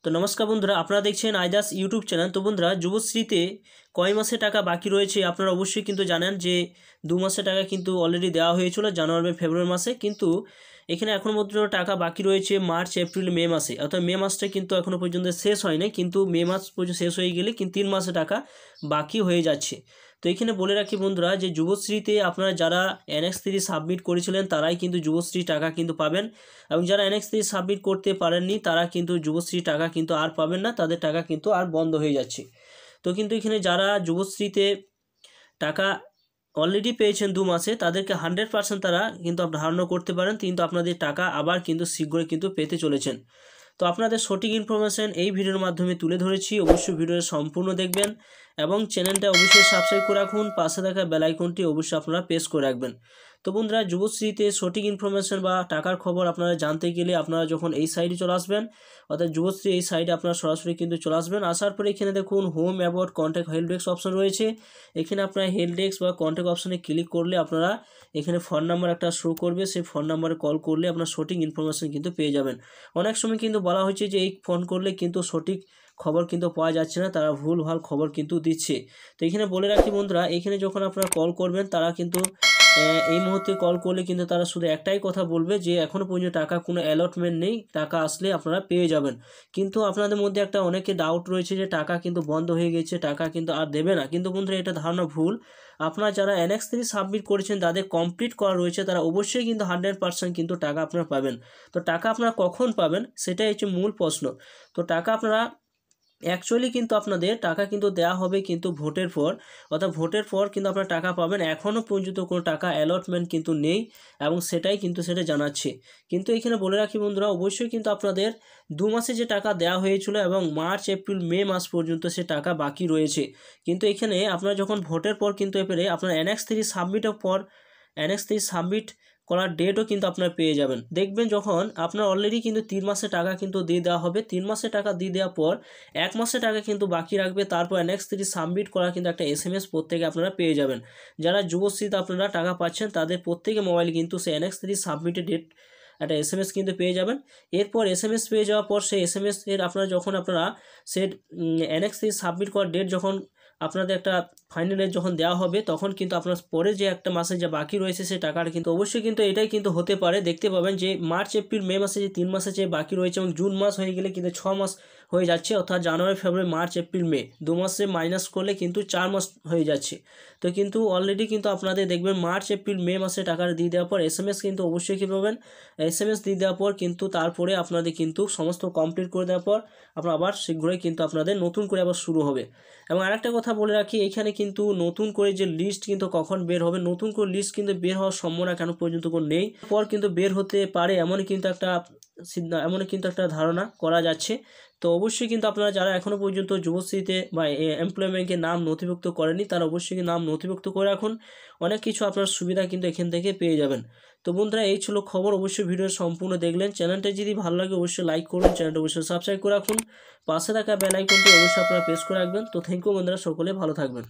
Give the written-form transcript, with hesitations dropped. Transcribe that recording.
তো নমস্কার বন্ধুরা, আপনারা দেখছেন আইদাস ইউটিউব চ্যানেল। তো বন্ধুরা, যুবশ্রীতে কয় মাসে টাকা বাকি রয়েছে আপনারা অবশ্যই কিন্তু জানেন যে 2 মাসের টাকা কিন্তু অলরেডি দেওয়া হয়েছিল জানুয়ারি ফেব্রুয়ারি মাসে, কিন্তু এখানে এখনও পর্যন্ত টাকা বাকি রয়েছে মার্চ এপ্রিল মে মাসে। অর্থাৎ মে মাসটা কিন্তু এখনও পর্যন্ত শেষ হয়নি, কিন্তু মে মাস পর্যন্ত শেষ হয়ে গেলে কিন্তু 3 মাসে টাকা বাকি হয়ে যাচ্ছে। তো এখানে বলে রাখি বন্ধুরা, যে যুবশ্রীতে আপনারা যারা NX3 সাবমিট করেছিলেন তারাই কিন্তু যুবশ্রী টাকা কিন্তু পাবেন, এবং যারা NX3 সাবমিট করতে পারেননি তারা কিন্তু যুবশ্রী টাকা কিন্তু আর পাবেন না, তাদের টাকা কিন্তু আর বন্ধ হয়ে যাচ্ছে। তো কিন্তু এখানে যারা যুবশ্রীতে টাকা অলরেডি পেয়েছেন 2 মাসে, তাদেরকে 100% তারা কিন্তু ধারণা করতে পারেন, কিন্তু আপনাদের টাকা আবার কিন্তু শীঘ্রই কিন্তু পেতে চলেছেন। তো আপনাদের সঠিক ইনফরমেশন এই ভিডিওর মাধ্যমে তুলে ধরেছি, অবশ্যই ভিডিওটা সম্পূর্ণ দেখবেন এবং চ্যানেলটা অবশ্যই সাবস্ক্রাইব করে রাখুন, পাশে থাকা বেল আইকনটি অবশ্যই আপনারা প্রেস করে রাখবেন। তো বন্ধুরা, যুবশ্রীতে সঠিক ইনফরমেশন বা টাকার খবর আপনারা জানতে গেলে আপনারা যখন এই সাইডে চলে আসবেন, অর্থাৎ যুবশ্রী এই সাইডে আপনারা সরাসরি কিন্তু চলে আসবেন। আসার পরে এখানে দেখুন home about contact help desk option রয়েছে। এখানে আপনারা হেল্প ডেস্ক বা কন্ট্যাক্ট অপশনে ক্লিক করলে আপনারা এখানে ফোন নাম্বার একটা শো করবে, সেই ফোন নাম্বারে কল করলে আপনার সঠিক ইনফরমেশন কিন্তু পেয়ে যাবেন। অনেক সময় কিন্তু বলা হয়েছে যে এই ফোন করলে কিন্তু সঠিক খবর কিন্তু পাওয়া যাচ্ছে না, তারা ভুলভাল খবর কিন্তু দিচ্ছে। তো এখানে বলে রাখি বন্ধুরা, এখানে যখন আপনারা কল করবেন তারা কিন্তু এই মুহূর্তে কল করলে কিন্তু তারা শুধু একটাই কথা বলবে যে এখনও পর্যন্ত টাকা কোনো অ্যালটমেন্ট নেই, টাকা আসলে আপনারা পেয়ে যাবেন। কিন্তু আপনাদের মধ্যে একটা অনেকে ডাউট রয়েছে যে টাকা কিন্তু বন্ধ হয়ে গেছে, টাকা কিন্তু আর দেবে না। কিন্তু বন্ধুরা, এটা ধারণা ভুল। আপনারা যারা NX3 সাবমিট করেছেন তাদের কমপ্লিট করা রয়েছে, তারা অবশ্যই কিন্তু 100% কিন্তু টাকা আপনারা পাবেন। তো টাকা আপনারা কখন পাবেন সেটাই হচ্ছে মূল প্রশ্ন। তো টাকা আপনারা অ্যাকচুয়ালি কিন্তু আপনাদের টাকা কিন্তু দেওয়া হবে কিন্তু ভোটের পর, অর্থাৎ ভোটের পর কিন্তু আপনারা টাকা পাবেন। এখনও পর্যন্ত কোনো টাকা অ্যালটমেন্ট কিন্তু নেই, এবং সেটাই কিন্তু সেটা জানাচ্ছে। কিন্তু এখানে বলে রাখি বন্ধুরা, অবশ্যই কিন্তু আপনাদের 2 মাসে যে টাকা দেওয়া হয়েছিল এবং মার্চ এপ্রিল মে মাস পর্যন্ত সে টাকা বাকি রয়েছে। কিন্তু এখানে আপনারা যখন ভোটের পর কিন্তু এবারে আপনার NX3 সাবমিটের পর NX3 সাবমিট করার ডেটও কিন্তু আপনারা পেয়ে যাবেন। দেখবেন যখন আপনার অলরেডি কিন্তু 3 মাসে টাকা কিন্তু দিয়ে দেওয়া হবে, 3 মাসে টাকা দিয়ে দেওয়ার পর 1 মাসে টাকা কিন্তু বাকি রাখবে, তারপর NX3 সাবমিট করা কিন্তু একটা SMS প্রত্যেকে আপনারা পেয়ে যাবেন। যারা যুবশ্রীতে আপনারা টাকা পাচ্ছেন তাদের প্রত্যেকে মোবাইলে কিন্তু সেই NX3 সাবমিটের ডেট একটা SMS কিন্তু পেয়ে যাবেন। এরপর SMS পেয়ে যাওয়ার পর সেই SMS এর আপনারা যখন আপনারা সে NX3 সাবমিট করার ডেট যখন আপনাদের একটা ফাইনাল ডেট যখন দেওয়া হবে, তখন কিন্তু আপনার পরে যে একটা মাসে যে বাকি রয়েছে সেই টাকাটা কিন্তু অবশ্যই কিন্তু এটাই কিন্তু হতে পারে। দেখতে পাবেন যে মার্চ এপ্রিল মে মাসে যে 3 মাসে যে বাকি রয়েছে, এবং জুন মাস হয়ে গেলে কিন্তু 6 মাস হয়ে যাচ্ছে, অর্থাৎ জানুয়ারি ফেব্রুয়ারি মার্চ এপ্রিল মে 2 মাসে মাইনাস করলে কিন্তু 4 মাস হয়ে যাচ্ছে। তো কিন্তু অলরেডি কিন্তু আপনাদের দেখবেন মার্চ এপ্রিল মে মাসে টাকাটা দিয়ে দেওয়ার পর SMS কিন্তু অবশ্যই কী পাবেন, SMS দিয়ে দেওয়ার পর কিন্তু তারপরে আপনাদের কিন্তু সমস্ত কমপ্লিট করে দেওয়ার পর আপনার আবার শীঘ্রই কিন্তু আপনাদের নতুন করে আবার শুরু হবে। এবং আরেকটা কথা বলে রাখি, এখানে কিন্তু নতুন করে যে লিস্ট কিন্তু কখন বের হবে, নতুন করে লিস্ট কিন্তু বের হওয়ার সম্ভাবনা কেন পর্যন্ত কোনো নেই, পর কিন্তু বের হতে পারে এমনই কিন্তু একটা ধারণা করা যাচ্ছে। তো অবশ্যই কিন্তু আপনারা যারা এখনও পর্যন্ত যুবশ্রীতে বা এমপ্লয়মেন্টকে নাম নথিভুক্ত করেনি তারা অবশ্যই নাম নথিভুক্ত করে রাখুন, অনেক কিছু আপনার সুবিধা কিন্তু এখান থেকে পেয়ে যাবেন। তো বন্ধুরা, এই ছিল খবর। অবশ্যই ভিডিও সম্পূর্ণ দেখলেন। চ্যানেলটা যদি ভালো লাগে অবশ্যই লাইক করুন, চ্যানেলটা অবশ্যই সাবস্ক্রাইব করে রাখুন, পাশে থাকা বেল আইকনটি অবশ্যই আপনারা প্রেস করে রাখবেন। তো থ্যাংক ইউ বন্ধুরা, সকলে ভালো থাকবেন।